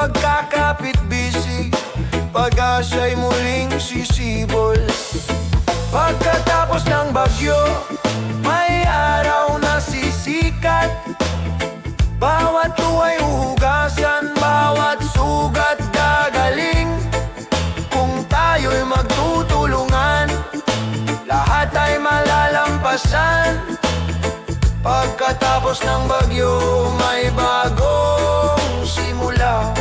pagkakapit-bisig, pag-asa'y muling sisibol. Pagkatapos ng bagyo, may araw na sisikat. Bawat luhay huhugasan, bawat sugat gagaling. Kung tayo'y magtutulungan, lahat ay malalampasan. Pagkatapos ng bagyo, may bagong simula.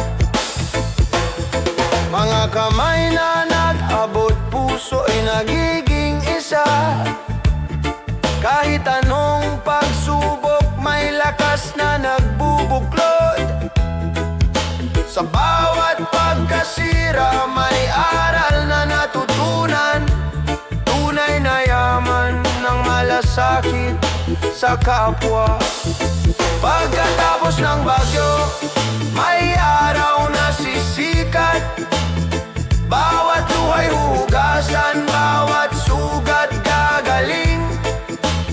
Mga kamay na nag-abot, puso ay nagiging isa. Kahit anong pagsubok, may lakas na nagbubuklod. Sa bawat pagkasira, may aral na natutunan. Tunay na yaman ng malasakit sa kapwa. Pagkatapos ng bagyo, may araw na sisikat. Bawat luhay huhugasan, bawat sugat gagaling.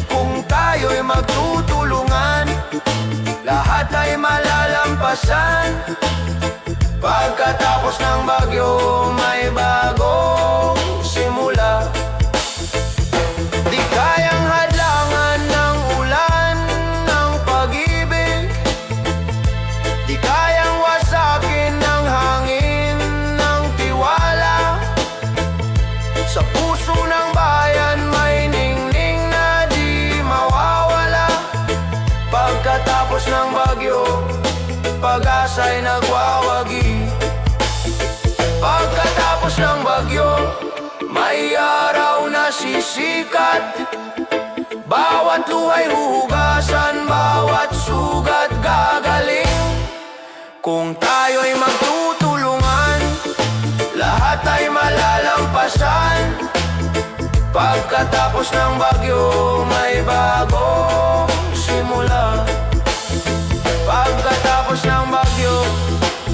Kung tayo'y magtutulungan, lahat ay malalampasan. Pagkatapos ng bagyo, may bagong simula. Di kayang hadlangan ng ulan ng pag-ibig, di kayang wasakin ng hangin ng tiwala. Sa puso ng bayan may ningning na di mawawala. Pagkatapos ng bagyo, pag-asa'y nagwawagi. Pagkatapos ng bagyo, may araw na sisikat. Bawat luhay huhugasan, bawat sugat gagaling. Kung tayo'y magtutulungan, lahat ay malalampasan. Pagkatapos ng bagyo, may bagong simula. Pagkatapos ng bagyo,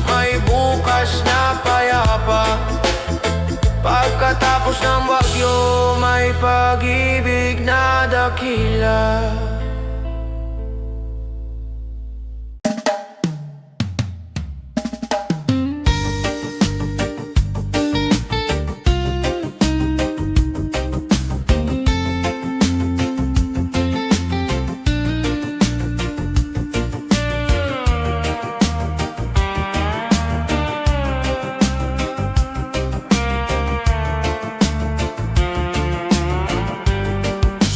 may bukas na payapa. Pagkatapos ng bagyo, may pag-ibig na dakila.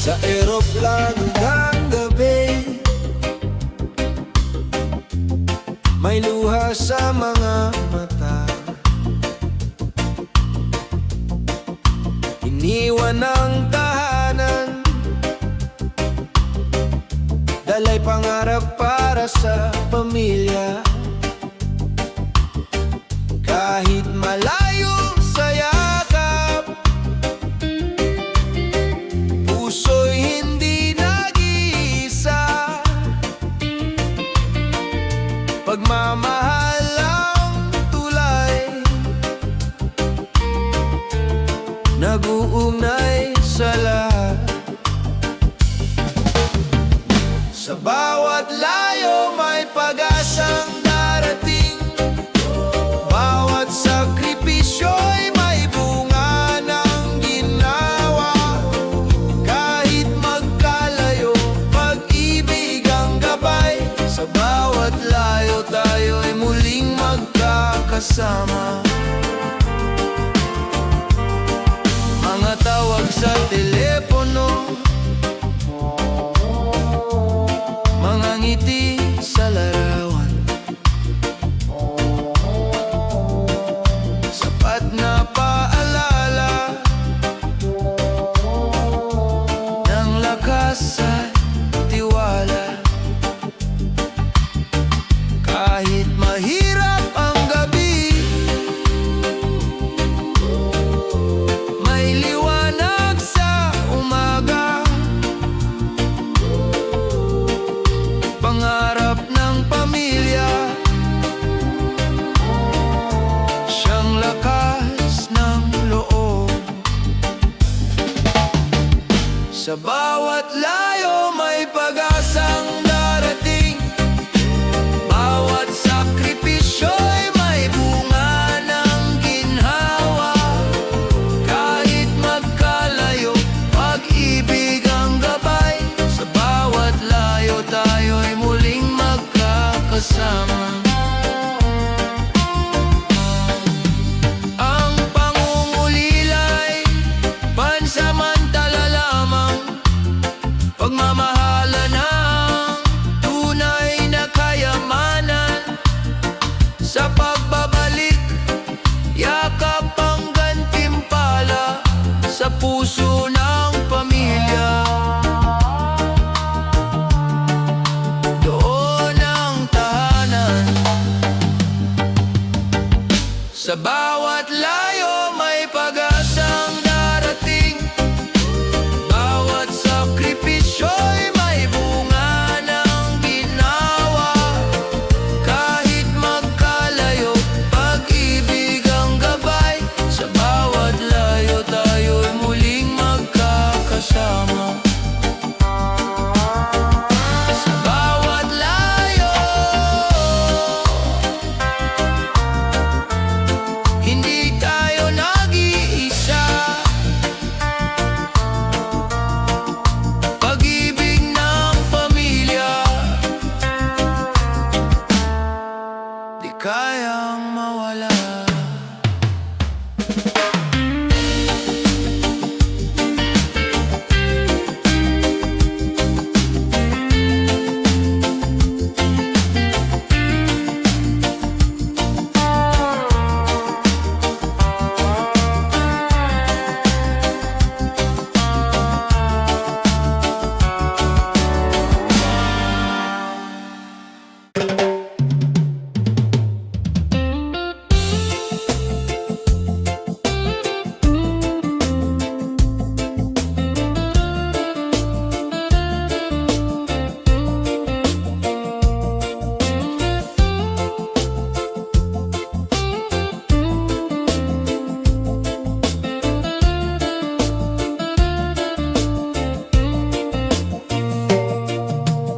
Sa eroplano ng gabi, may luha sa mga mata. Iniwan ang tahanan, dalay pangarap para sa pamilya. Kahit malayo sa yakap, puso'y hindi nag-iisa. Pagmamahal ang tulay, nag-uugnay sa lahat. Sa bawat layo may pag-asang darating. Bawat sakripisyo'y may bunga ng ginawa. Kahit magkalayo, pag-ibig ang gabay. Sa bawat layo tayo'y muling magkakasama. Mga tawag sa telepono, mga ngiti sa larawan, sapat na paalala ng lakas at tiwala. Kahit mahirap ang gabi, may liwanag sa umaga. Pangarap ng pamilya, siyang lakas ng loob. Sa bawat layo may pag-asang darating. Bawat sakripisyo'y may sa pagbabalik. Yakap ang gantimpala sa puso ng pamilya. Doon ang tahanan. Sa bawat layo may pag-asang darating. Bawat sakripisyo'y may bunga ng ginawa. Kahit magkalayo, pag-ibig ang gabay. Sa bawat layo tayo'y muling magkakasama. Sa bawat layo, hindi tayo nag-iisa. Pag-ibig ng pamilya, di kayang mawala.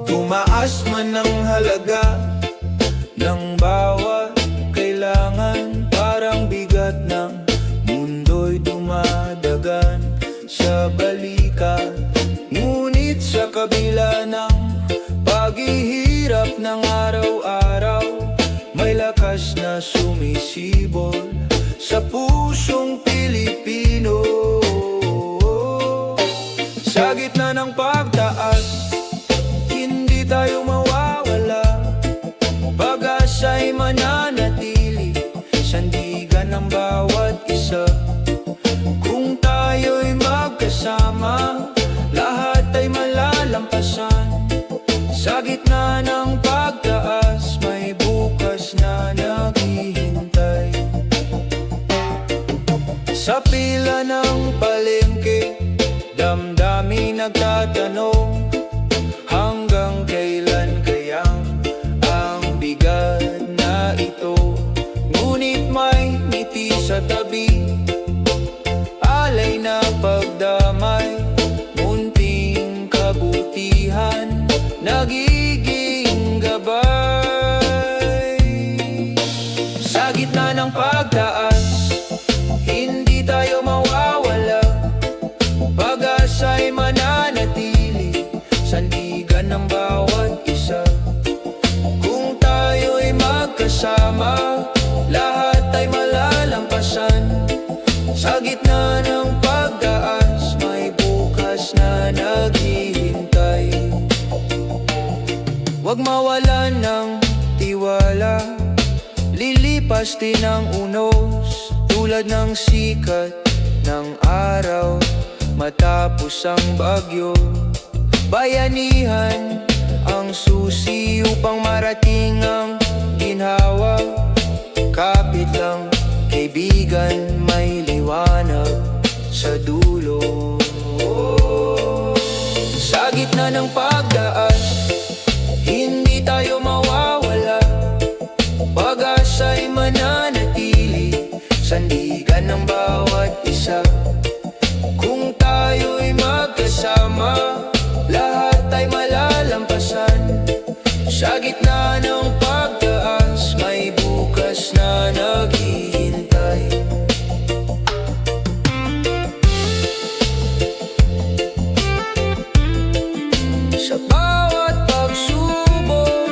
Tumaas man ang halaga ng bawat kailangan. Parang bigat ng mundo'y dumadagan sa balikat. Ngunit sa kabila ng paghihirap ng araw-araw, may lakas na sumisibol sa pusong Pilipino. Sa gitna ng pagtaas, hindi tayo mawawala. Pag-asa'y mananatili, sandigan ng bawat isa. Kung tayo'y magkasama, lahat ay malalampasan. Sa gitna ng pagtaas, may bukas na naghihintay. Sa pila ng palengke, damdamin nagtatanong, hanggang kailan kayang ang bigat na ito? Ngunit may ngiti sa tabi, alay na pagdamay, munting kabutihan, nagiging gabay. Sa gitna ng pagtaas, hindi tayo mawawala. Pag-asa'y mananatili, sandigan ng bawat isa. Kung tayo'y magkasama, lahat ay malalampasan. Sa gitna ng pagtaas, may bukas na naghihintay. Huwag mawalan ng tiwala, lilipas din ang unos, tulad ng sikat ng araw matapos ang bagyo. Bayanihan ang susi upang marating ang ginhawa. Kapit lang, kaibigan, may liwanag sa dulo. Sa gitna ng pagdaas, hindi tayo mawawala. Pag-asa'y mananatili, sandigan ng bawat isa. Kung tayo'y magkasama, lahat ay malalampasan. Sa gitna ng pagtaas, may bukas na naghihintay. Sa bawat pagsubok,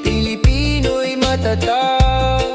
Pilipino'y matatag.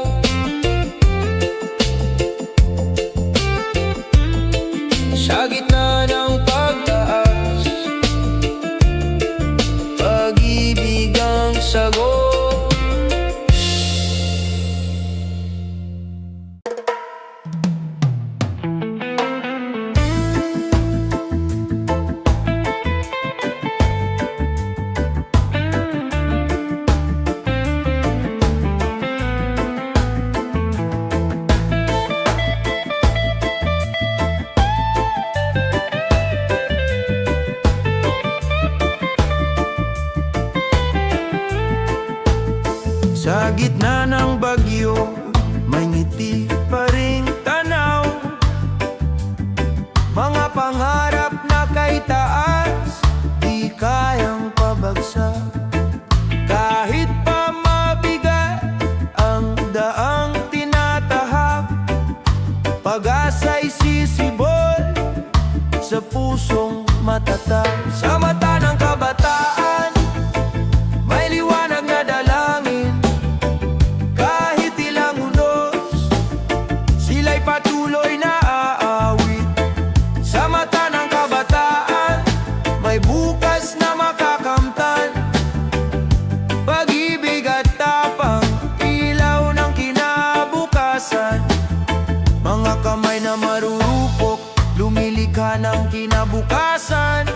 ng bagyo, may ngiti pa ring tanaw. Mga pangarap na kay taas, di kayang pabagsak. Kahit pa mabigat ang daang tinatahak, pag-asa'y sisibol sa pusong matatag. Sa mata ng kabataan, may liwanag na dalangin. Kahit ilang unos, sila'y patuloy na aawit. Sa mata ng kabataan, may bukas na makakamtan. Pag-ibig at tapang, ilaw ng kinabukasan. Mga kamay na marurupok, lumilikha ng kinabukasan.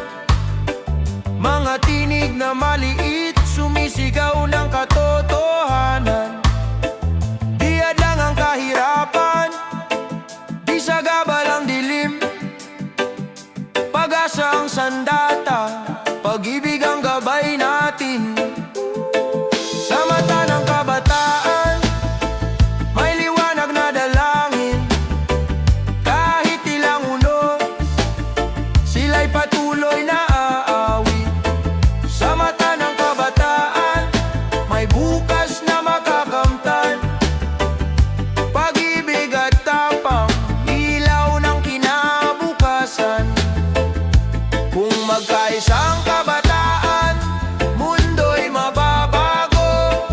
Mga tinig na maliit, sumisigaw ng katotohanan. Di hadlang ang kahirapan, di sagabal ang dilim. Pag-asa ang sandata, pag-ibig ang gabay natin. Sa mata ng kabataan, may liwanag na dalangin. Kahit ilang unos, sila'y patuloy na aawit. Sa mata ng kabataan, may bukas na makakamtan. Pag-ibig at tapang, ilaw ng kinabukasan. Kung magkaisa ang kabataan, mundo'y mababago.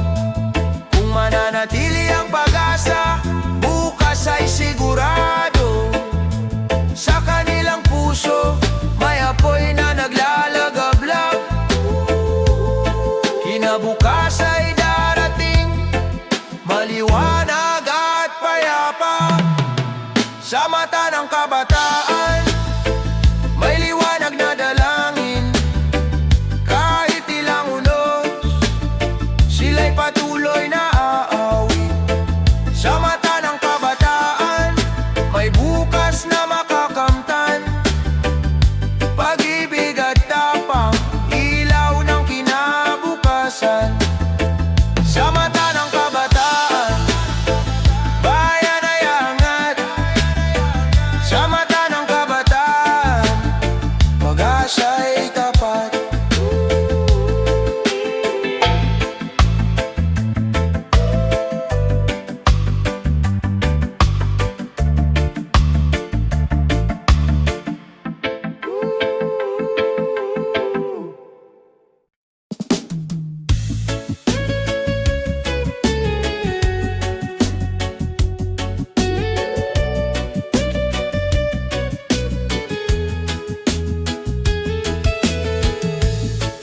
Kung mananatili ang pag-asa, bukas ay sigurado. Sa kanilang puso, may apoy na naglalagablab. Kinabukas ay darating, maliwanag at payapa. Sa mata ng kabataan, may liwanag na dalangin. Kahit ilang unos, sila'y patuloy na aawit. Sa mata ng kabataan, may bukas na makakamtan. Pag-ibig at tapang, ilaw ng kinabukasan. Sa mata ng kabataan, bayan ay angat. Sa mata ng kabataan, pag-asa'y tapat.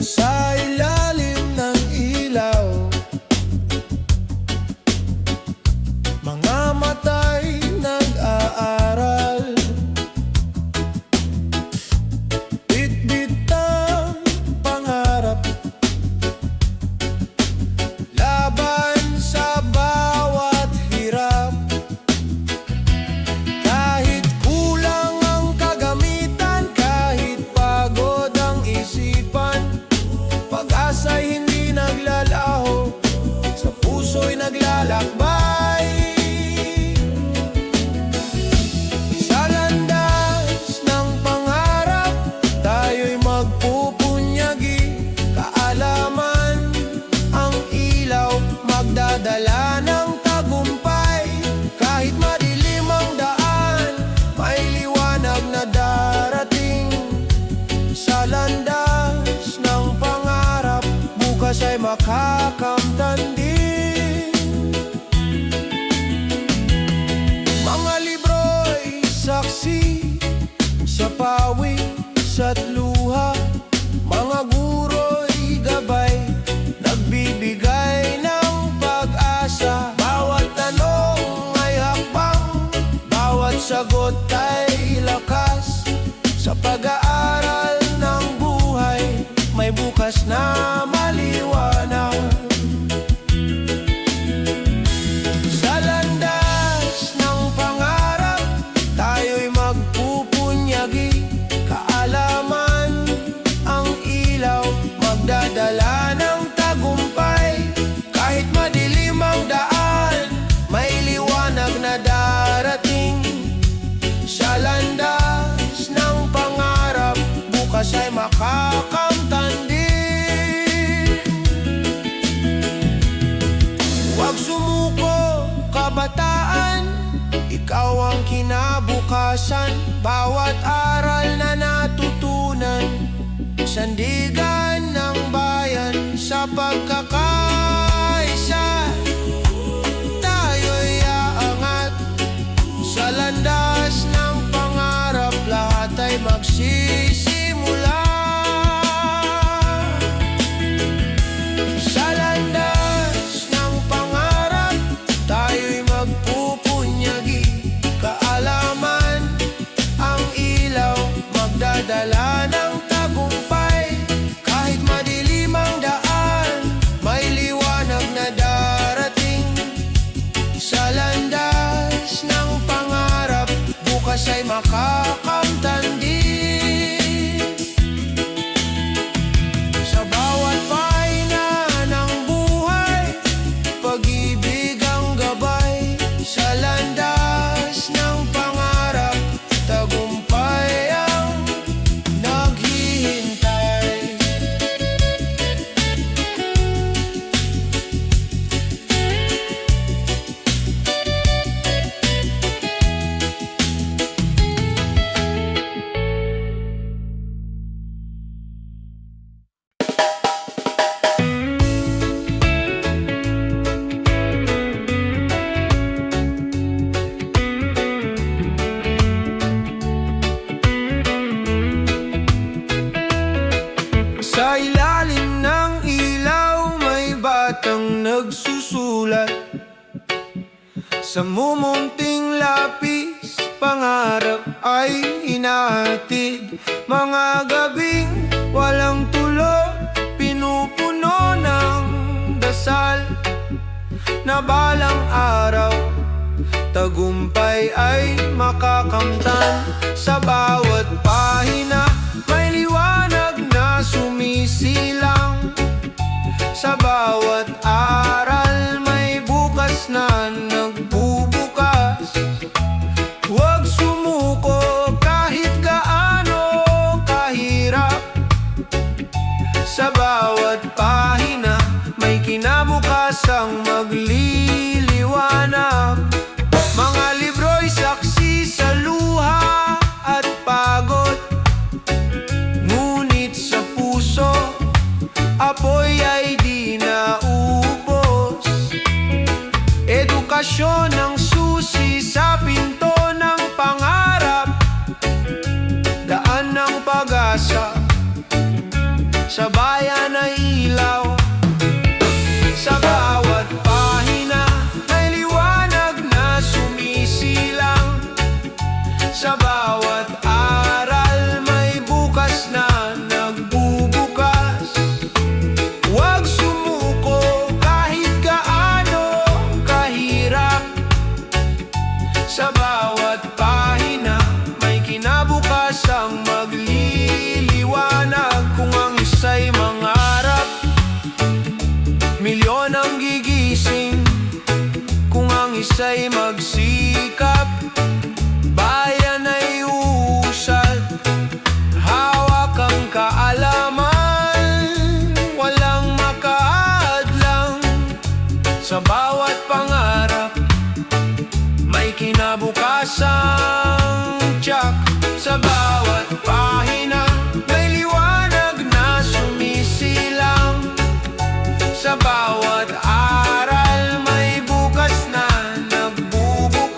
Sa ilalim ng ilaw, mga mata'y nag-aaral. Bitbit ang pangarap, laban sa bawat hirap. Kahit kulang ang kagamitan, kahit pagod ang isipan, pag-asa'y hindi naglalaho, sa puso'y naglalakbay. Sa landas ng pangarap, tayo'y magpupunyagi. Kaalaman ang ilaw, magdadala ng tagumpay. Kahit madilim ang daan, may liwanag na darating. Sa landas ng pangarap, bukas ay makakamtan din. Mga libro'y saksi sa pawis at luha. Mga guro'y gabay, nagbibigay ng pag-asa. Bawat tanong ay hakbang, bawat sagot ay lakas. Sa pag-aaral ng buhay, may bukas na maliwanag. kabataan, ikaw ang kinabukasan. Bawat aral na natutunan, sandigan ng bayan. Sa pagkakaisa, tayo'y aangat. Sa landas ng pangarap, lahat ay magsisimula. Sa landas ng pangarap, tayo'y magpupunyagi. Kaalaman ang ilaw, magdadala ng tagumpay. Kahit madilim ang daan, may liwanag na darating. Sa landas ng pangarap, bukas ay makakamtan din. Sa bawat pahina ng buhay, pag-ibig ang gabay. Sa landas ng pangarap, tagumpay ang naghihintay. Sa ilalim ng ilaw, may batang nagsusulat. Sa mumunting lapis, pangarap ay hinahatid. Mga gabing walang tulo, pinupuno ng dasal, na balang araw, tagumpay ay makakamtan. Sa bawat pahina, may liwanag na sumisilang. Sa bawat aral, may bukas na nagbubukas. Huwag sumuko kahit gaano kahirap. Sa bawat pahina, may kinabukasang magliliwanag. Mga libro'y saksi sa luha at pagod, ngunit sa puso, apoy ay di naubos. Edukasyon ang susi sa pinto ng pangarap, daan ng pag-asa, sa bayan ay ilaw. Sa bawat pahina, may liwanag na sumisilang. Sa bawat aral, may bukas na nagbubukas. Huwag sumuko kahit gaano kahirap. Sa bawat pahina, may kinabukasang magliliwanag. Kung ang isa'y mangarap, milyon ang gigising. Kung ang isa'y magsikap, bayan ay uusad. Hawak ang kaalaman, walang makaadlang. Sa bawat pangarap, may kinabukasang tiyak. Sa bawat pahina, may liwanag na sumisilang. Sa bawat aral, may bukas na nagbubukas.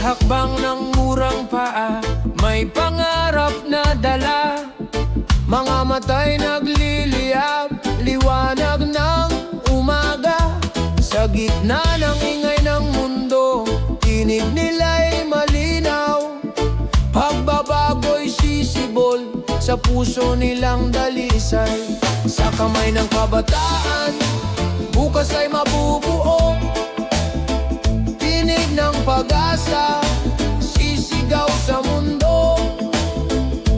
hakbang ng murang paa, may pangarap na dala. Mga matay nagliliyab, liwanag ng umaga. Sa gitna ng ingay ng mundo, tinig nila'y malinaw. Pagbabago'y sisibol sa puso nilang dalisay. Sa kamay ng kabataan, bukas ay mabubuo. Tinig ng pag-asa, sisigaw sa mundo.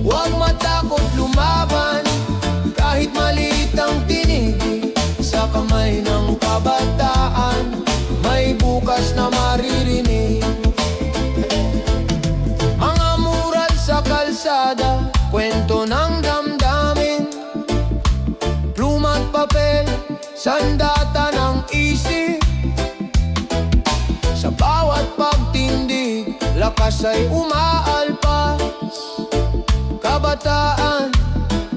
Huwag matakot lumaban, kahit maliit ang tinig. Sa kamay ng kabataan, may bukas na maririnig. Mga mural sa kalsada, kwento ng damdamin. Pluma't papel, sandata ng isip. Sa bawat pagtindig, lakas ay umaalpas. Kabataan,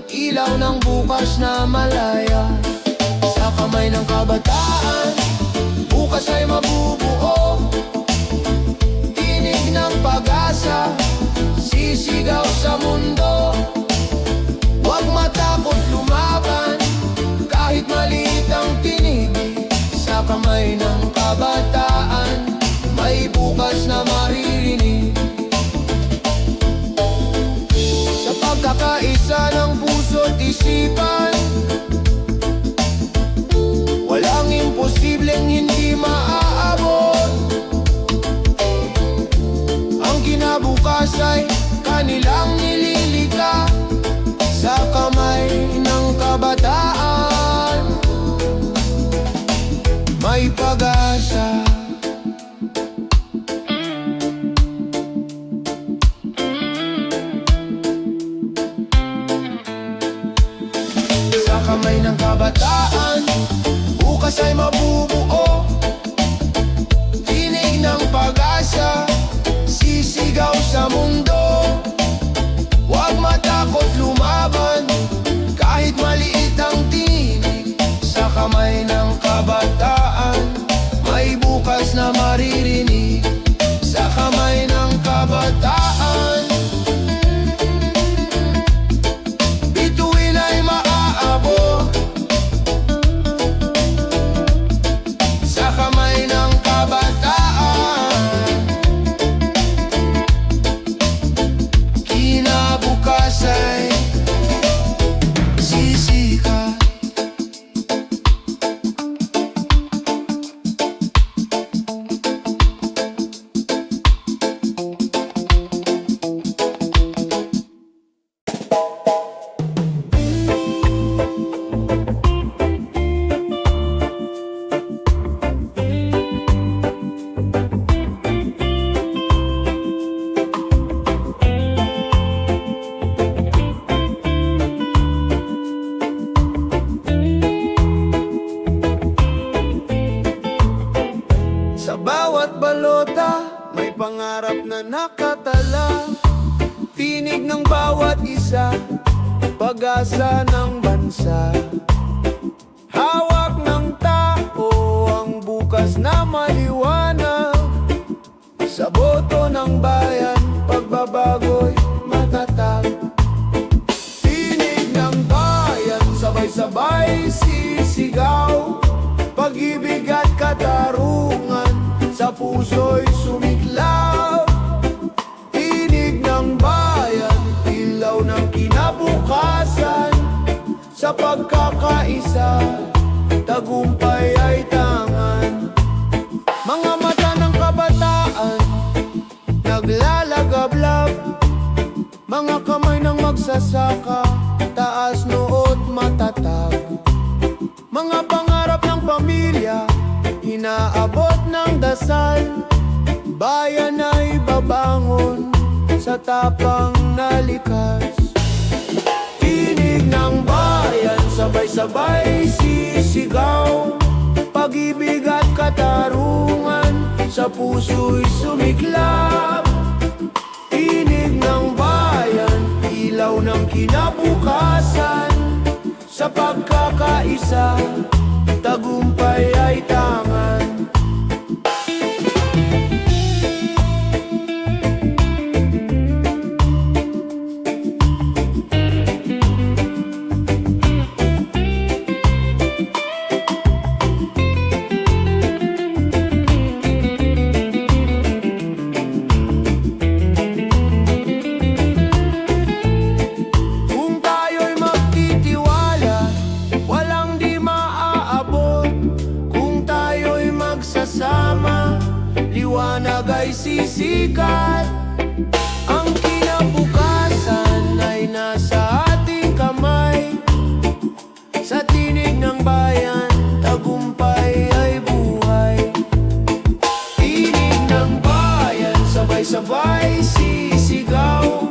ilaw ng bukas na malaya. Sa kamay ng kabataan, bukas ay mabubuo. Tinig ng pag-asa, sisigaw sa mundo. Huwag matakot lumaban, kahit maliit ang tinig. Sa kamay ng kabataan, may bukas na maririnig. Sa pagkakaisa ng puso't isipan, walang imposibleng hindi maaabot. Ang kinabukas ay kanilang nililika. Sa kamay ng kabataan, may pag-asa. Sa kamay ng kabataan, bukas ay mabubuo. Tinig ng pag-asa, sisigaw sa mundo. Huwag matakot lumaban, kahit maliit ang tinig. Sa kamay ng kabataan, may bukas na maririnig. Sa kamay ng kabataan, bituin ay maaabot. Sa kamay ng kabataan, kinabukas ay sisikat. Sa bawat balota, may pangarap na nakatala. Tinig ng bawat isa, pag-asa ng bansa. Hawak ng tao ang bukas na maliwanag. Sa boto ng bayan, pagbabago'y matatag. Tinig ng bayan, sabay-sabay sisigaw. Pag-ibig at katarungan, sa puso'y sumiklab. Tinig ng bayan, ilaw ng kinabukasan. Sa pagkakaisa, tagumpay ay tangan. Mga mata ng kabataan, naglalagablab. Mga kamay ng magsasaka, taas noot matatag. Mga pangarap ng pamilya, inaabot ng dasal. Bayan ay babangon sa tapang na likas. Tinig ng bayan, sabay-sabay sisigaw. Pag-ibig at katarungan, sa puso'y sumiklab. Tinig ng bayan, ilaw ng kinabukasan. Sa pagkakaisa, tagumpay ay tangan. nagsisikat. Ang kinabukasan ay nasa ating kamay. Sa tinig ng bayan, tagumpay ay buhay. Tinig ng bayan, sabay-sabay sisigaw.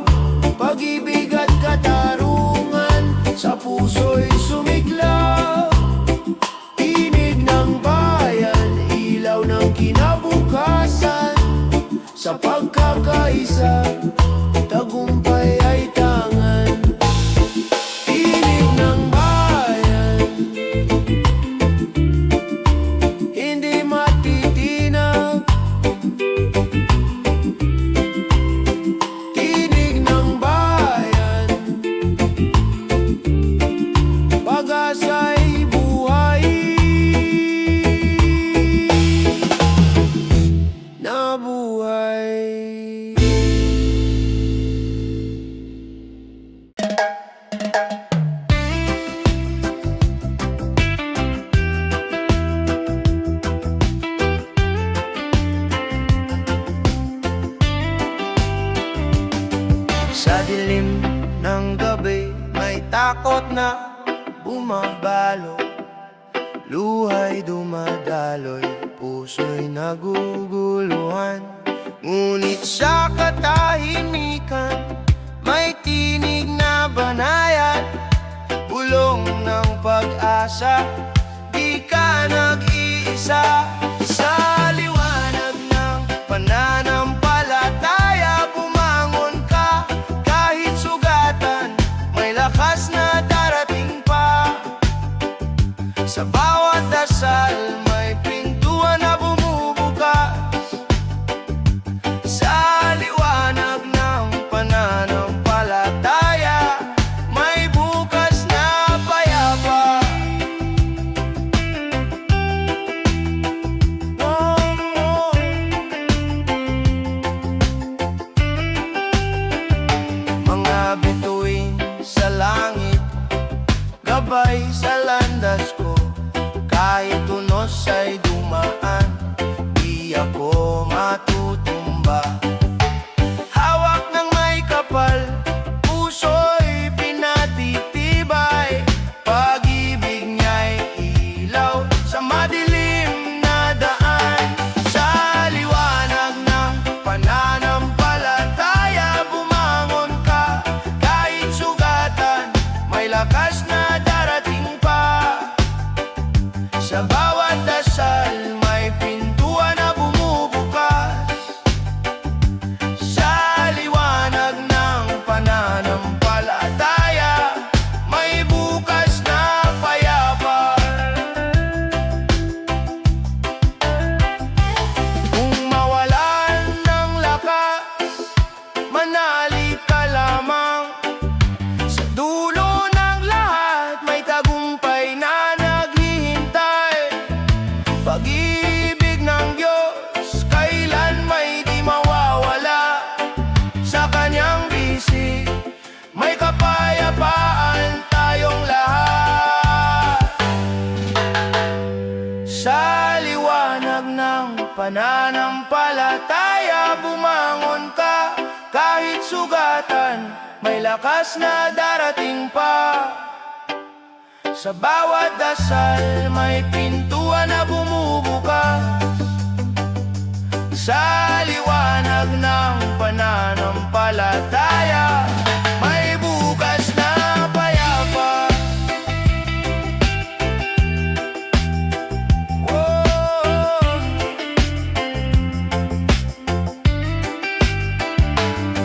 Pag-ibig at katarungan, sa puso'y sumiklaw. Tinig ng bayan, ilaw ng kinabukasan. Sa pagkakaisa, tagumpay ay tangan. Tinig ng bayan, hindi matitinag. Tinig ng bayan, pag-asa'y buhay. Nabuhay. Sa dilim ng gabi, may takot na bumabalo. Luhay dumadaloy, puso'y naguguluhan. Ngunit sa katahimikan, may tinig na banayad. Bulong ng pag-asa, di ka nag-iisa. Sa liwanag ng pananampalataya, bumangon ka kahit sugatan, may lakas na darating pa. Sa bawat dasal, may pintuan na bumubukas. Sa liwanag ng pananampalataya, may bukas na payapa. Mga bituin sa langit, gabay sa landas ko. Kahit unos ay dumaan, di ako matutumba. Hawak ng may kapal, puso'y pinatitibay. Pag-ibig niya'y ilaw sa madilim na daan. Sa liwanag ng pananampalataya, bumangon ka kahit sugatan, may lakas na darating pa. Sa bawat dasal, may pintuan na bumubukas. Sa liwanag ng pananampalataya, may bukas na payapa. Kung mawalan ng lakas, manali ka lamang. Sa dulo ng lahat, may tagumpay na naghihintay. Pag-ibig ng Diyos, kailan may di mawawala. Sa kanyang bisig, may kapayapaan tayong lahat. Sa liwanag ng pananampalataya, bumangon ka kahit sugatan, may lakas na darating pa. Sa bawat dasal, may pintuan na bumubukas. Sa liwanag ng pananampalataya, may bukas na payapa. Whoa.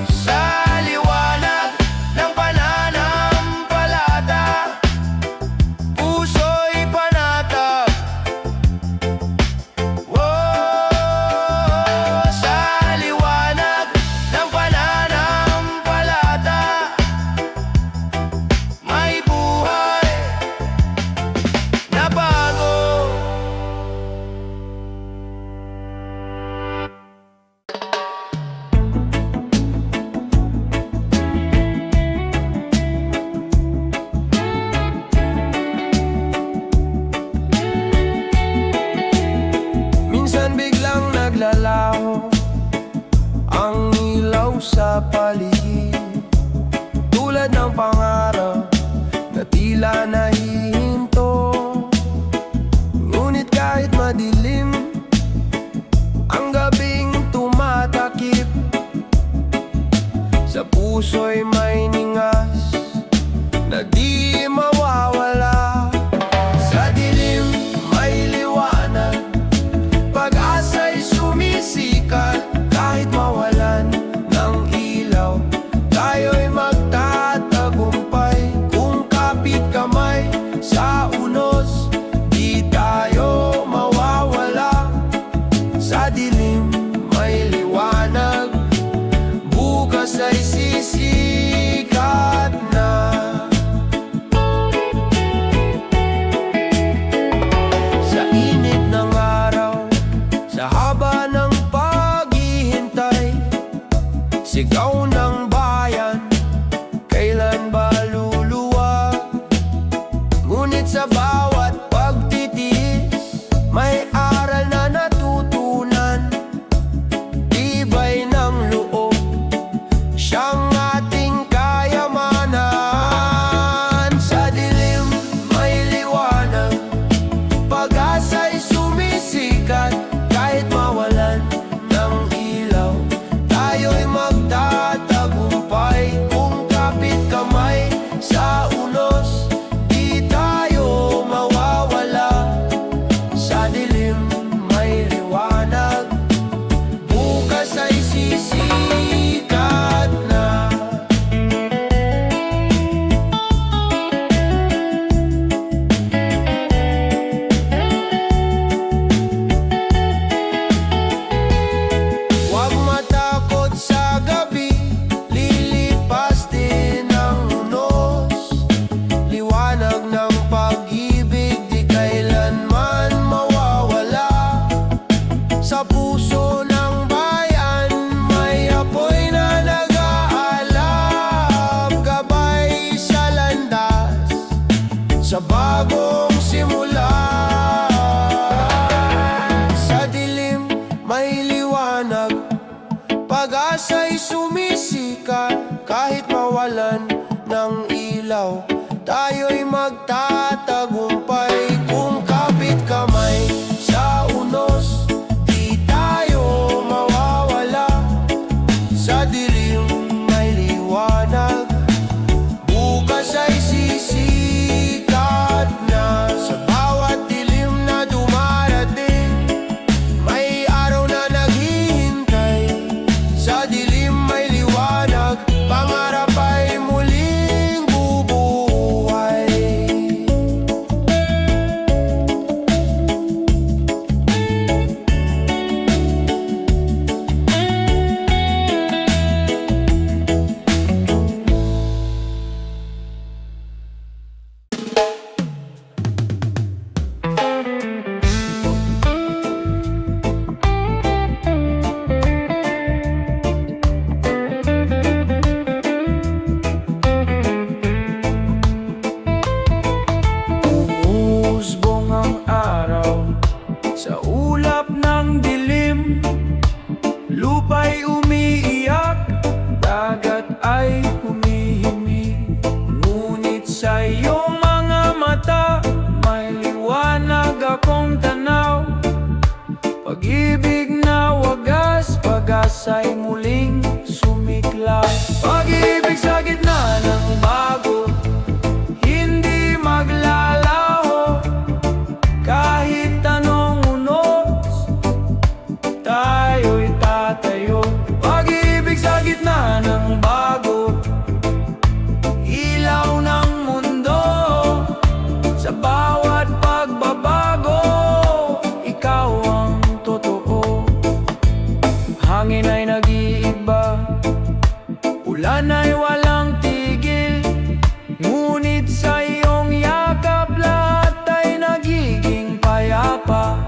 Sa liwanag ng pananampalataya, puso'y panatag. Whoa. Sa liwanag pangarap na tila nahihinto. Ngunit kahit madilim ang gabing tumatakip, sa puso'y may ningas na di mawawala. Sa dilim may liwanag, pag-asa'y sumisikat. Kahit mawalan ng ilaw, tayo'y magtatagumpay. Kung kapit kamay sa unos, di tayo mawawala. Sa dilim may liwanag, bukas ay sisikat na. Sa init ng araw, sa haba ng paghihintay, sigaw ng bayan, kailan ba luluwag? Ngunit sa bawat pagtitiis, may aral na natutunan. Tibay ng loob, siyang ating kayamanan. Sa dilim may liwanag, pag-asa'y sumisikat. Kahit mawalan ng ilaw, tayo'y magtatagumpay. Kung kapit kamay sa unos, di tayo mawawala. Sa dilim may liwanag, bukas ay sisikat na. Huwag matakot sa gabi, lilipas din ang unos. Liwanag ng pag-ibig, di kailanman mawawala. Sa puso ng bayan, may apoy na nag-aalab. Gabay sa landas, sa bagong simula. Sa dilim may liwanag, pag-asa'y sumisikat. Kahit mawalan ng ilaw, tayo'y magtatagumpay. Kung kapit kamay sa unos, di tayo mawawala. Sa dilim may liwanag, bukas ay sisikat na. Sa bawat dilim na dumarating, may araw na naghihintay. Sa dilim may liwanag, pangarap ay muling bubuhay. Umusbong ang araw sa ulap ng dilim. Lupa'y umiiyak, dagat ay humihimig. Ngunit sa iyong mga mata, may liwanag akong tanaw. Pag-ibig na wagas, pag-asa'y muling sumiklab. Pag-ibig sa gitna ng bago, hindi maglalaho. Kahit anong unos, tayo'y tatayo. Pag-ibig sa gitna ng bago, ilaw ng mundo. Sa bawat pagbabago, ikaw ang totoo. Hangin ay nag-iiba, ulan ay walang tigil. Ngunit sa iyong yakap, lahat ay nagiging payapa.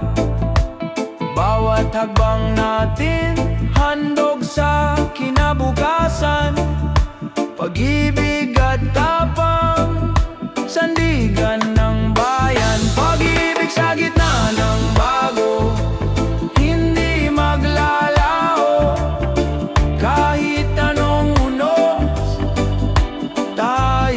Bawat hagbang natin, handog sa kinabukasan. Pag-ibig at tapang, sandigan ng bayan. Pag-ibig sa gitna ng bago, hindi maglalaho. Kahit anong unos, tayo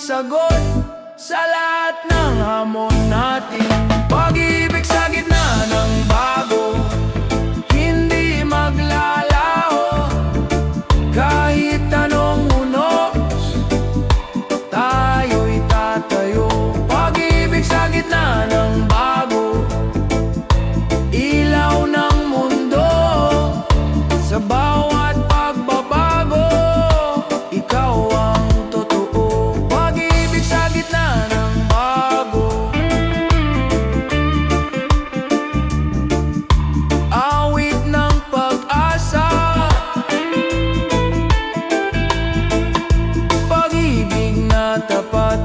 sagot sa lahat ng hamon natin. Pag-ibig sa gitna ng bago, hindi maglalaho. Kahit anong unos, tayo'y tatayo. Pag-ibig sa gitna ng bago, ilaw ng mundo. Sa bawat pagbabago, ikaw ang totoo. Pag-ibig sa gitna ng bago, awit ng pag-asa. Pag-ibig na tapat,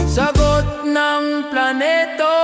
sagot ng planeto.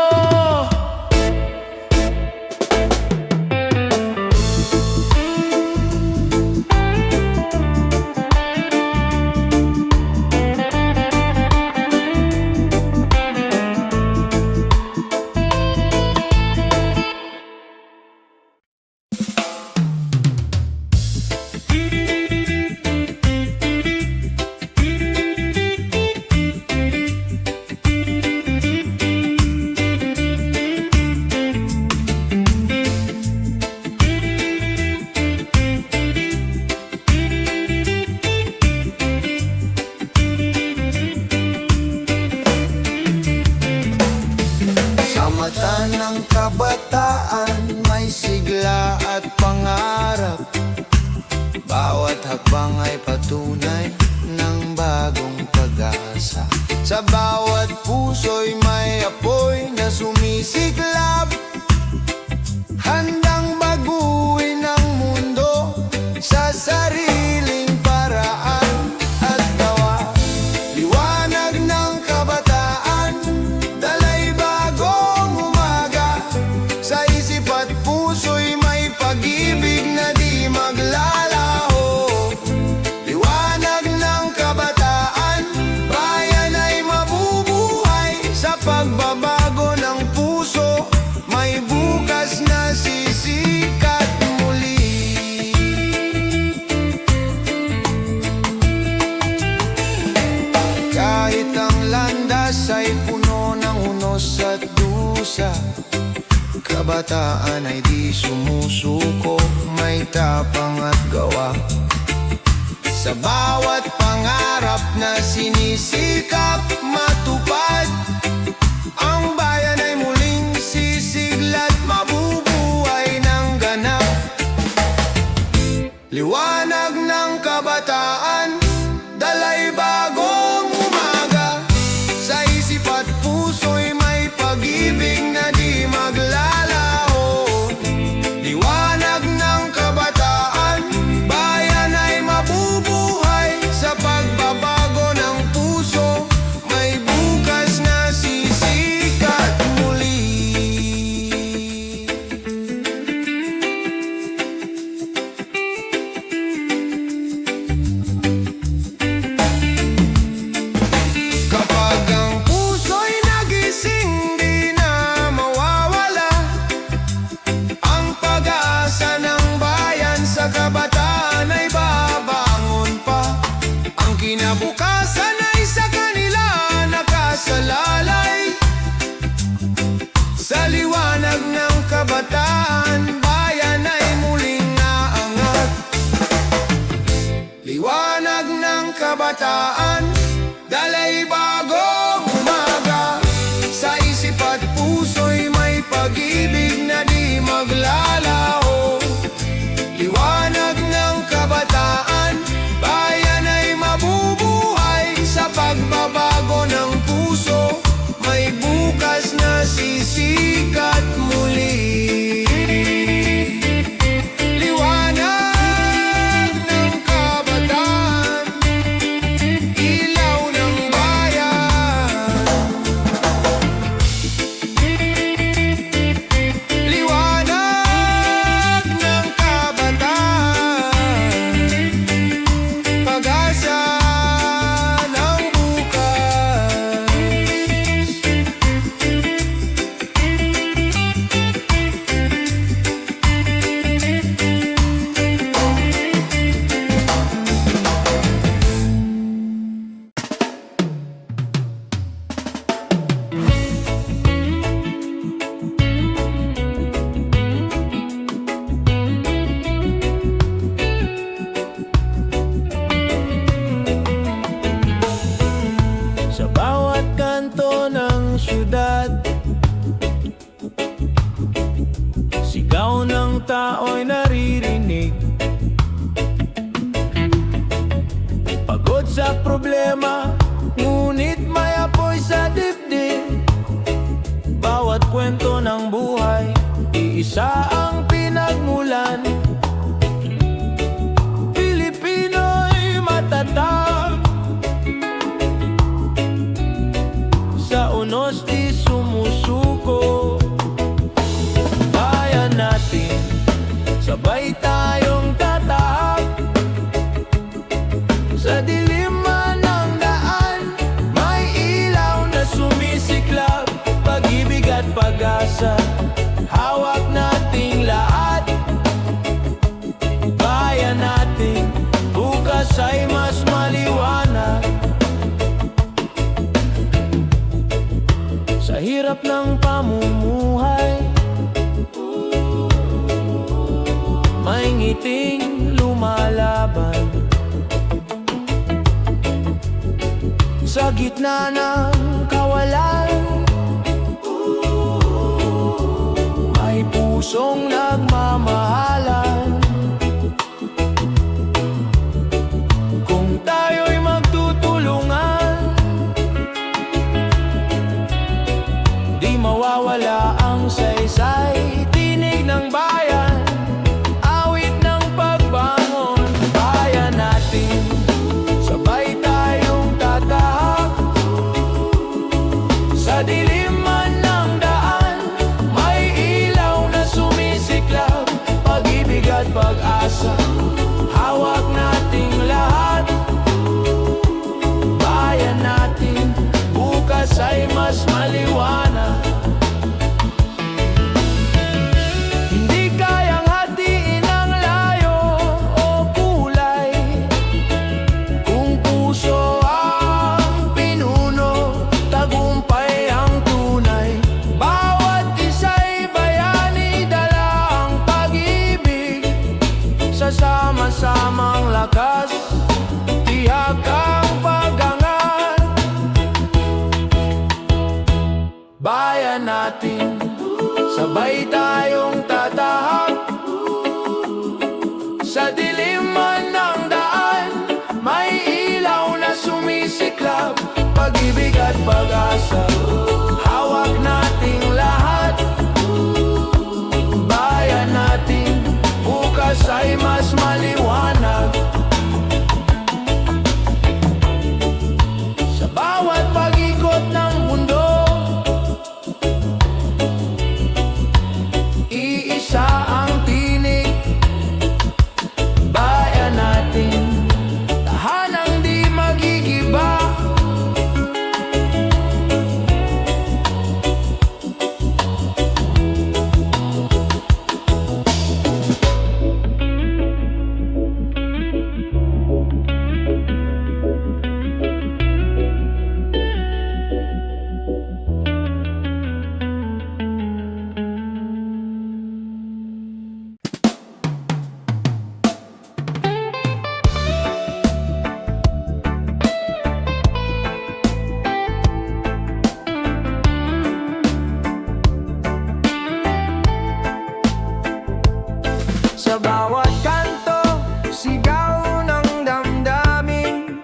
Sa mata ng kabataan, may sigla at pangarap. Bawat hakbang ay patunay ng bagong pag-asa. Sa bawat puso'y may apoy na sumisiklab, handang baguhin ang mundo sa sariling paraan at gawa. Liwanag ng kabataan, dalay bagong umaga. Sa isip at puso'y may pag-ibig na di maglalaho. Liwanag ng kabataan, bayan ay mabubuhay. Sa pagbabago ng puso, may bukas na sisikat muli. Kahit ang landas ay puno ng unos at dusa, kabataan ay di sumusuko, may tapang at gawa. Sa bawat pangarap na sinisikap matupad, ang bayan ay muling sisigla't mabubuhay ng ganap. Liwanag ng kabataan, dalay bagong umaga. Sa isip at puso'y may pag-ibig na di maglalaho. Liwanag ng kabataan, bayan ay mabubuhay. Sa pagbabago ng puso, may bukas na sisikat muli. Kapag ang puso'y nagising, di na mawawala ang pag-asa ng bayan. Sa kabataan ay babangon pa, ang kinabukasan ay sa kanila nakasalalay. Sa liwanag ng kabataan, bayan ay muling naangat. Liwanag ng kabataan, dalay bagong umaga. Sa isip at puso'y may pag-ibig na di maglalaho. Liwanag ng kabataan, bayan ay mabubuhay. Sa pagbabago ng puso, may bukas na sisikat muli. Liwanag ng kabataan, ilaw ng bayan. tao'y naririnig. Pagod sa problema, ngunit may apoy sa dibdib. Bawat kwento ng buhay, iisa ang pinagmulan. Pilipino'y matatag, sa unos di sumusuko. Bayan natin, sabay tayong tatahak. Sa dilim man ng daan, may ilaw na sumisiklab. Pag-ibig at pag-asa, hawak nating lahat. Bayan natin, bukas ay mas maliwanag. Sa hirap ng pamumuhay, may ngiting lumalaban. Sa gitna ng kawalan, may pusong nagmamahalan. Kung tayo'y magtutulungan, di mawawala ang saysay. Tinig ng bayan, awit ng pagbangon. Bayan natin, sabay tayong tatahak. Sa dilim man ng daan, may ilaw na sumisiklab. Pag-ibig at pag-asa, hawak nating lahat. Bayan natin, bukas ay mas maliwanag. Hindi kayang hatiin ang layo o kulay, kung puso ang pinuno, tagumpay ang tunay. Bawat isa'y bayani, dala ang pag-ibig. Sa sama-samang lakas, tiyak ang pag-angat. Bayan natin, sabay tayong tatahak. Sa dilim man ng daan, may ilaw na sumisiklab. Pag-ibig at pag-asa, hawak nating lahat. Bayan natin, bukas ay mas maliwanag. Sa bawat pag-ikot ng mundo, iisa ang tinig. Bayan natin, tahanang di magigiba. Sa bawat kanto, sigaw ng damdamin.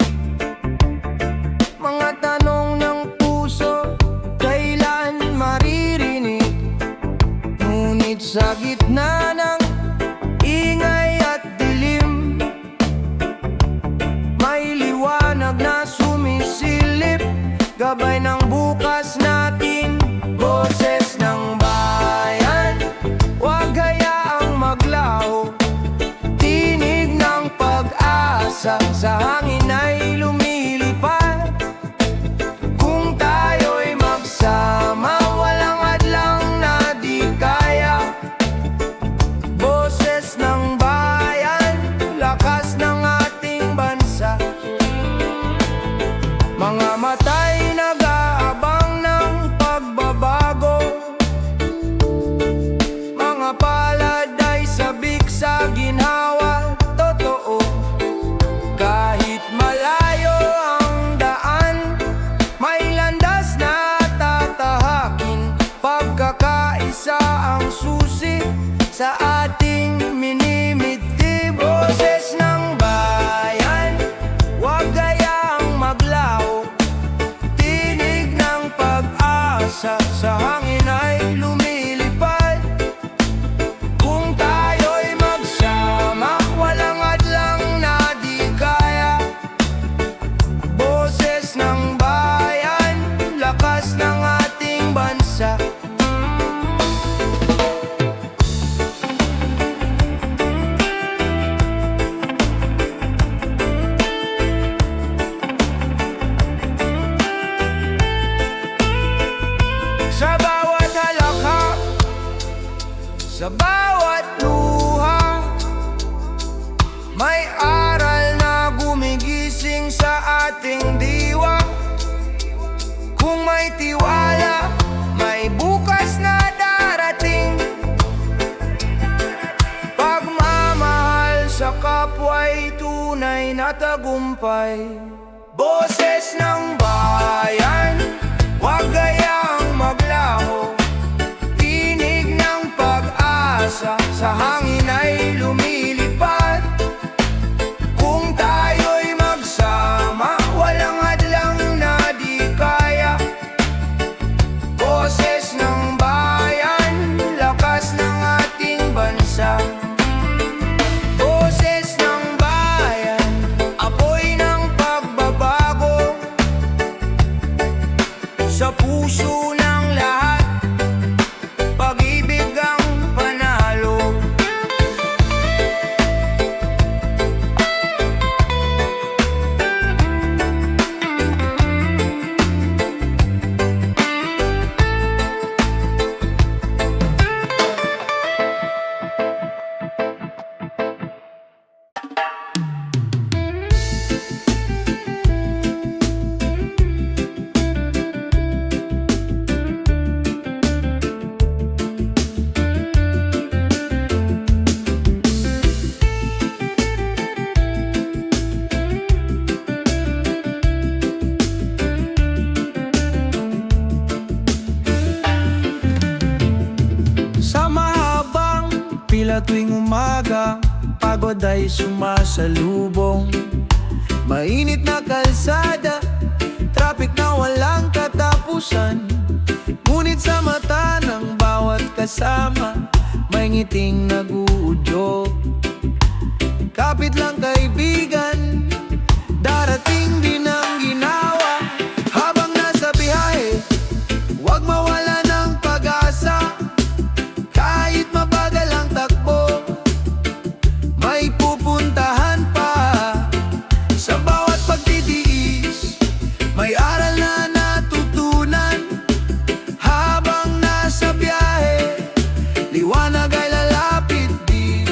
Mga tanong ng puso, kailan maririnig? Ngunit sa gitna ng ingay at dilim, may liwanag na sumisilip. Gabay ng bukas natin, boses ng bayan, huwag hayaang maglaho. Tinig ng pag-asa, sa hangin ay lumilipad. Kung tayo'y magsama, walang hadlang na di kaya. susi sa ating minimiti. Boses ng bayan, huwag gayang maglaho. Tinig ng pag-asa, sa hangin ay lumilipad. Kung tayo'y magsama, walang hadlang na di kaya. Boses ng bayan, lakas ng ating bansa. Sa bawat halakha, sa bawat luha, may aral na gumigising sa ating diwa. Kung may tiwala, may bukas na darating. Pagmamahal sa kapwa'y tunay na tagumpay. Boses ng bayan, huwag gayang maglaho. Tinig ng pag-asa, sa hangin ay lumilipad. Kung tayo'y magsama, walang hadlang na di kaya. Boses ng bayan, lakas ng ating bansa. Boses ng bayan, apoy ng pagbabago. Sa puso ng lahat, pag-ibig ang panalo. Sa mahabang pila tuwing umaga, pagod ay sumasalubong. Mainit na kalsada, traffic na walang katapusan. Ngunit sa mata ng bawat kasama, may ngiting nag-uudyok. Kapit lang kaibigan, darating din ang ginawa. Habang nasa biyahe, huwag mawala ng pag-asa. Kahit mabagal ang takbo, may pupuntahan pa. Sa bawat pagtitiis, may aral na natutunan. Habang nasa biyahe, liwanag ay lalapit din.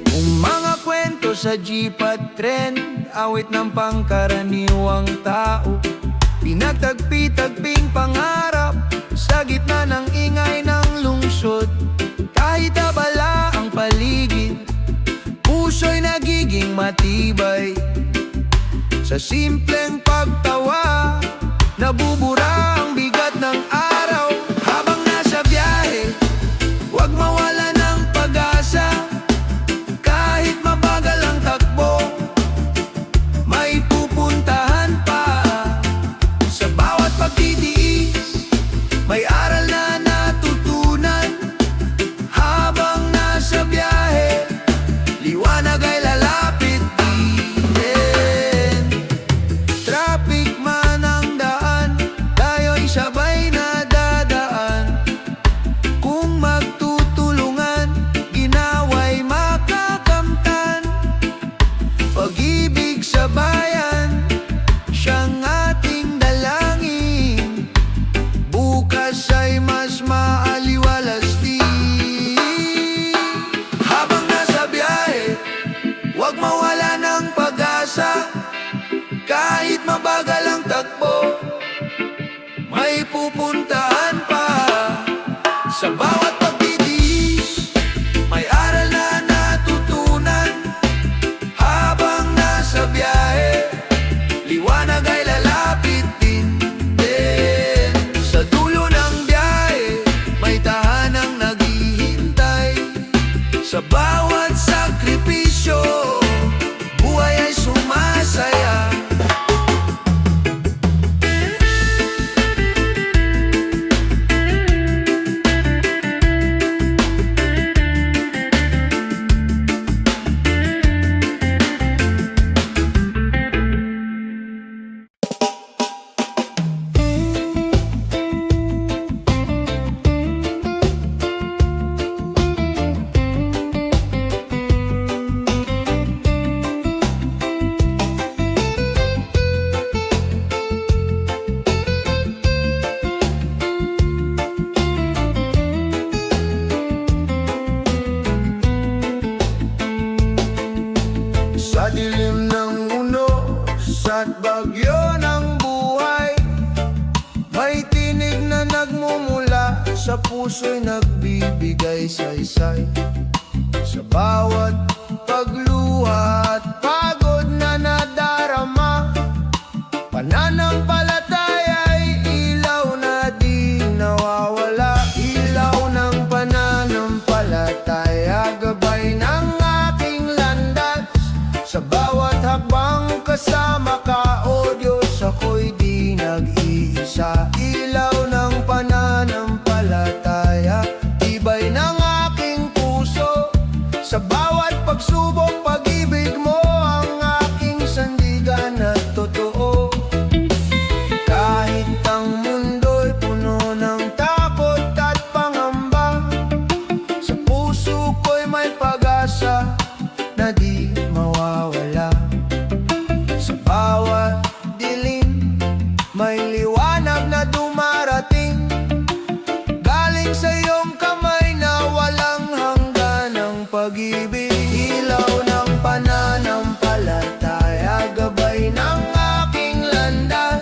Kung mga kwento sa jeep at tren, awit ng pangkaraniwang tao. Pinagtagpi-tagping pangarap sa gitna ng ingay ng lungsod. Kahit abala ang paligid, puso'y nagiging matibay. Sa simpleng pagtawa, nabubura ang bigat ng araw. Habang nasa biyahe, huwag mawala ng pag-asa. Kahit mabagal ang takbo, may pupuntahan pa. Sa bawat pagtitiis, may aral na natutunan. Habang nasa biyahe, liwanag ay lalapit din. Traffic man ang daan, tayo'y sabay na dadaan. Kung magtutulungan, ginawa'y makakamtan. Pag-ibig sa bayan, siyang ating dalangin. Bukas ay mas maaliwalas din. Habang nasa biyahe, huwag mawala ng pag-asa. Kahit mabagal ang takbo, may pupuntahan pa. Sa bawat pagtitiis, may aral na natutunan. Habang nasa biyahe, liwanag ay lalapit din. Sa dulo ng biyahe, may tahanan. puso'y nagbibigay saysay. Sa bawat pagluha at pagod na nadarama, pananampalataya'y ilaw na di nawawala. Ilaw ng pananampalataya, gabay ng aking landas. Sa bawat hakbang kasama ka, o Diyos, ako'y di nag-iisa. Ilaw ng pananampalataya, tibay ng aking puso. Sa bawat pagsubok, pag-ibig mo ang aking sandigan at totoo. Kahit ang mundo'y puno ng takot at pangamba, sa puso ko'y may pag-asa na di mawawala. Sa bawat dilim, may liwanag na dumarating, galing sa iyong kamay na walang hanggan ng pag-ibig. Ilaw ng pananampalataya, gabay ng aking landas.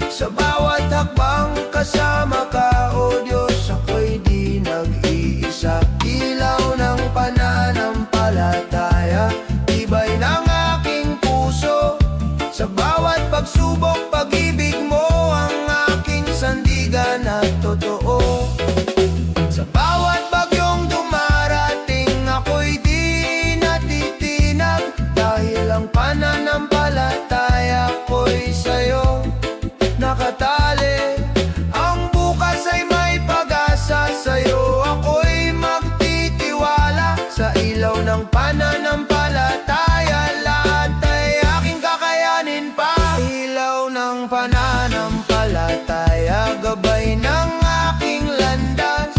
Sa bawat hakbang kasama ka, o Diyos, ako'y di nag-iisa. Ilaw ng pananampalataya, tibay ng aking puso. Sa bawat pagsubok, pag-ibig mo ang aking sandigan at totoo. Sa bawat bagyong dumarating, ako'y di natitinag, dahil ang pananampalataya ko'y sa'yo nakatali. Ang bukas ay may pag-asa, sa'yo ako'y magtitiwala. Sa ilaw ng pananampalataya, lahat ay aking kakayanin pa. Ilaw ng pananampalataya, gabay ng aking landas.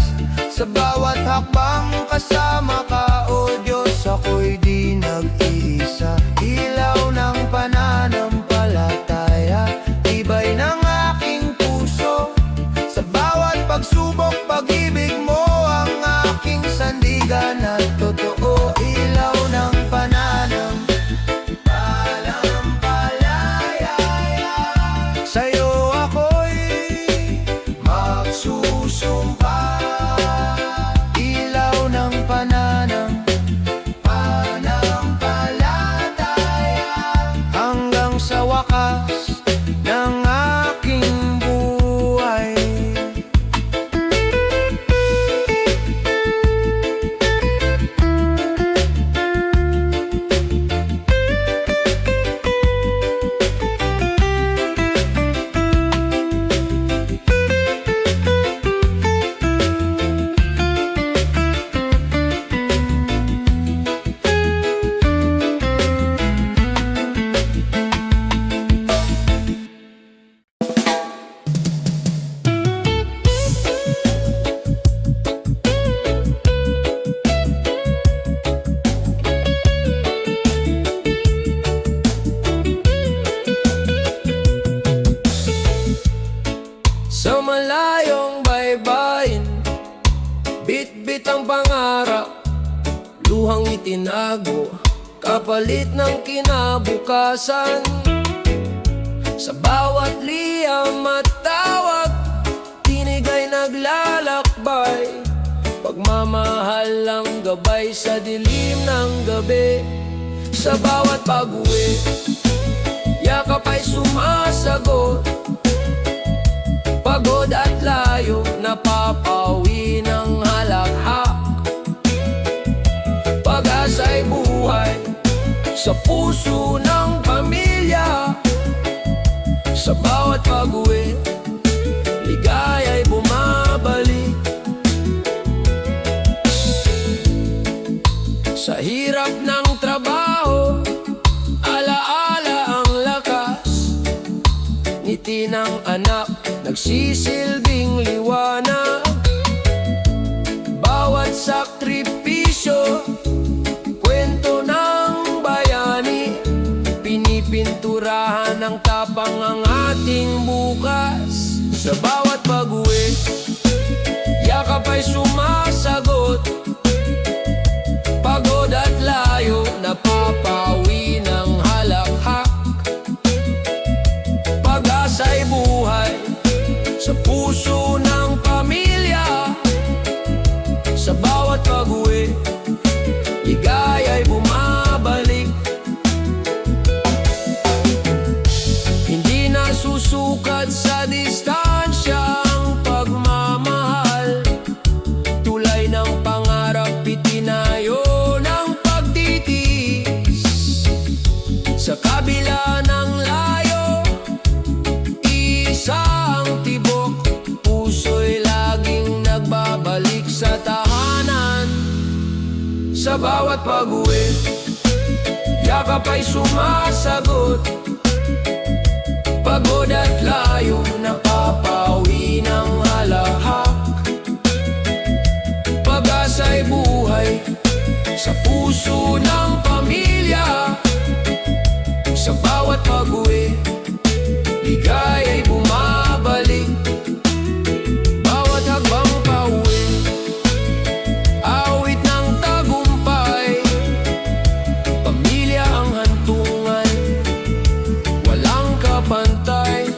Sa bawat hakbang kasama ka, o Diyos, ako'y di nag-iisa. Ilaw ng pananampalataya, tibay ng aking puso. Sa bawat pagsubok, pag-ibig mo ang aking sandigan at totoo. Ilaw ng pananampalataya, sa'yo ako'y magsusumpa. Ilaw ng pananampalataya, hanggang sa wakas ng aking buhay. Sa malayong baybayin, bit-bit ang pangarap, luhang itinago, kapalit ng kinabukasan. Sa bawat liyam at tawag, tinig ay naglalakbay, pagmamahal ang gabay sa dilim ng gabi. Sa bawat pag-uwi, yakap ay sumasagot, pagod at layo, napapawi ng halakhak. Pag-asa'y buhay sa puso ng pamilya. Sa bawat pag-uwi, ligaya'y bumabalik. Sa hirap ng trabaho, alaala ang lakas, ngiti ng anak, nagsisilbing liwanag. Bawat sakripisyo, kwento ng bayani, pinipinturahan ng tapang ang ating bukas. Sa bawat pag-uwi, yakap ay sumasagot, pagod at layo, napapawi ng halakhak. Pag-asa'y buhay sa puso ng pamilya. sa tahanan. Sa bawat pag-uwi, yakap ay sumasagot. Pagod at layo, napapawi ng halahak. Pag-asa'y buhay sa puso ng pamilya. Sa bawat pag-uwi, ligay ay bumabalik. Bawat hakbang pauwi, awit ng tagumpay. Pamilya ang hantungan, walang kapantay.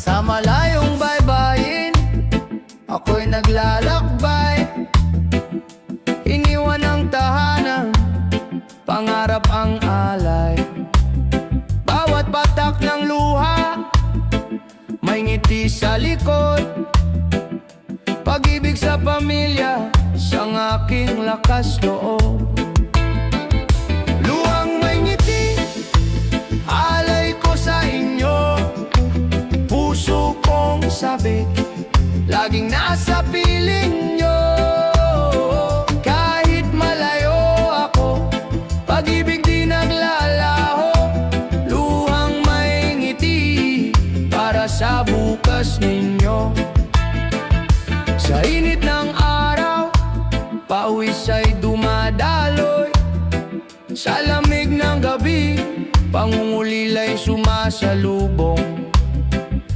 Sa malayong baybayin, ako'y naglalakbay. Iniwan ang tahanan, pangarap ang alay. Bawat batak ng luha, may ngiti sa likod. Pag-ibig sa pamilya, siyang aking lakas loob. Luhang may ngiti, alay ko sa inyo. Puso kong sabik, laging nasa piling nyo. Kahit malayo ako, pag-ibig di naglalaho. Luhang may ngiti, para sa bukas ninyo. Sa init ng araw, pawis ay dumadaloy. Sa lamig ng gabi, pangungulila'y sumasalubong.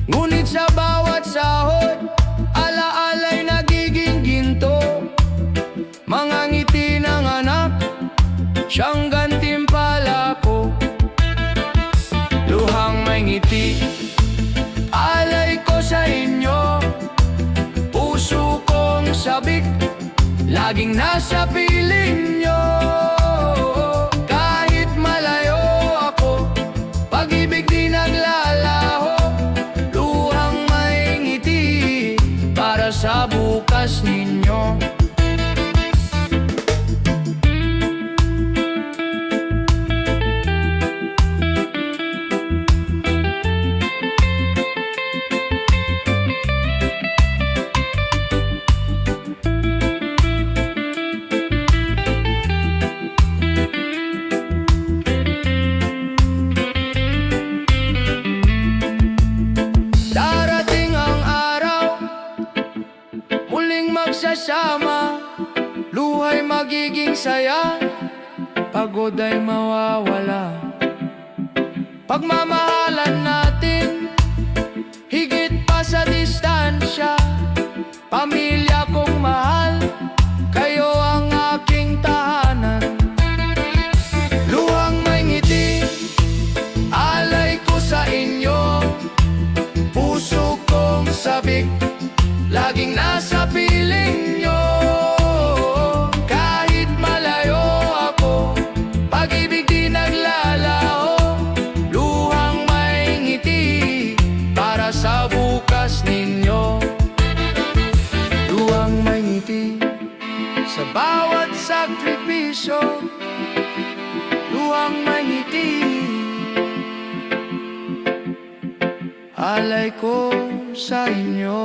Ngunit sa bawat sahod, alaala'y nagiging ginto. Mga ngiti ng anak, siyang gantimpala ko. Luhang may ngiti, alay ko sa inyo. Puso kong sabik, laging nasa piling nyo. Kahit malayo ako, pag-ibig di naglalaho. Luhang may ngiti, para sa bukas ninyo. Darating ang araw, muling magsasama. Luha'y magiging saya, pagod ay mawawala. Pagmamahalan natin, higit pa sa distansya. Pamilya kong mahal, kayo ang aking tahanan. Luhang may ngiti, alay ko sa inyo. Puso kong sabik, laging nasa piling nyo. Kahit malayo ako, pag-ibig di naglalaho. Luhang may ngiti, para sa bukas ninyo. Luhang may ngiti, sa bawat sakripisyo. Luhang may ngiti, alay ko sa inyo.